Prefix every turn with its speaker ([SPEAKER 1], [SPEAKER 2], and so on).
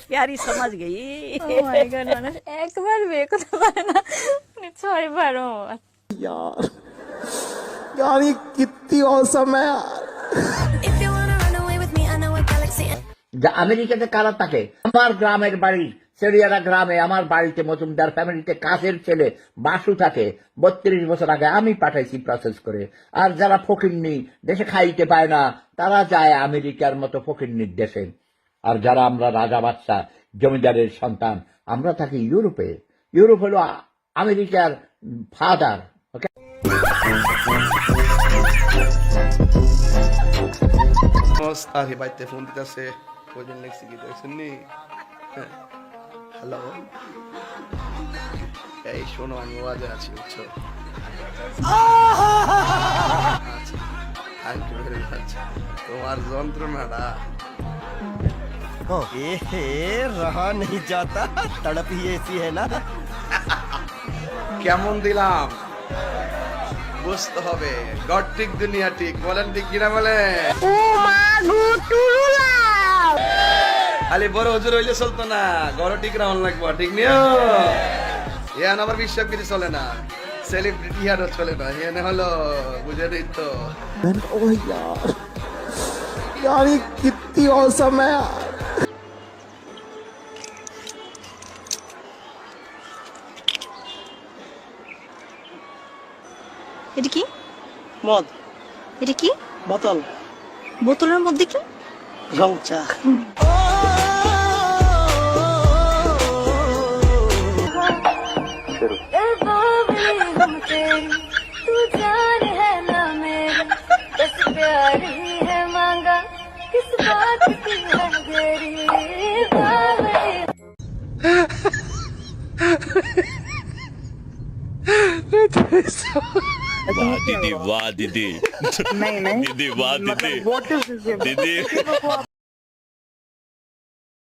[SPEAKER 1] प्यारी समझ गई।
[SPEAKER 2] Oh my God, মানুষ একবার বিয়ে করতে পারে না, উনি 6 বারও।
[SPEAKER 3] यार यार ये कितनी औसम है यार।
[SPEAKER 4] If you wanna run away with me, I know a galaxy.
[SPEAKER 5] আমেরিকাতে কারা থাকে? আমার গ্রামের বাড়ি সেরিয়ারা গ্রামে আমার বাড়িতে মজুমদার ফ্যামিলিতে কাজের ছেলে বাসু থাকে। 32 বছর আগে আমি পাঠাইছি প্রসেস করে। আর যারা ফকিন্নি দেশে খাইতে পায় না তারা যায় আমেরিকার মতো ফকিন্নির দেশে। আর যারা আমরা রাজা বাদশা জমিদারের সন্তান আমরা থাকি ইউরোপে। ইউরোপ হলো আমেরিকার ফাদার। ওকে,
[SPEAKER 6] আরে বাইতে ফোন দিতেছে, কয়দিন লেগছি কি দেখছেন নি? হ্যালো, এই শোনো আমি ওয়াজে আছি বুঝছো? Thank you very much. তোমার যন্ত্রণাটা
[SPEAKER 7] रहा नहीं जाता, तड़प ही ऐसी है ना।
[SPEAKER 6] কেমন দিলাম বুঝতে হবে। গড ঠিক দুনিয়া ঠিক, বলেন ঠিক কিনা বলে? খালি বড় হুজুর হইলে চলতো না, গড় ঠিক রাউন লাগবো, ঠিক নিও। ইয়ান আমার বিশ্বাস কিছু চলে না, সেলিব্রিটি আরও চলে না। ইয়ান হলো বুঝে দিই তো।
[SPEAKER 3] ओह यार यार ये कितनी औसम है यार।
[SPEAKER 2] এটা কি?
[SPEAKER 7] মদ,
[SPEAKER 2] এটা কি?
[SPEAKER 7] বোতল,
[SPEAKER 2] বোতলের মধ্যে কি?
[SPEAKER 7] রং চা।
[SPEAKER 8] वाह दीदी, वाह दीदी, दीदी वाह दीदी, दीदी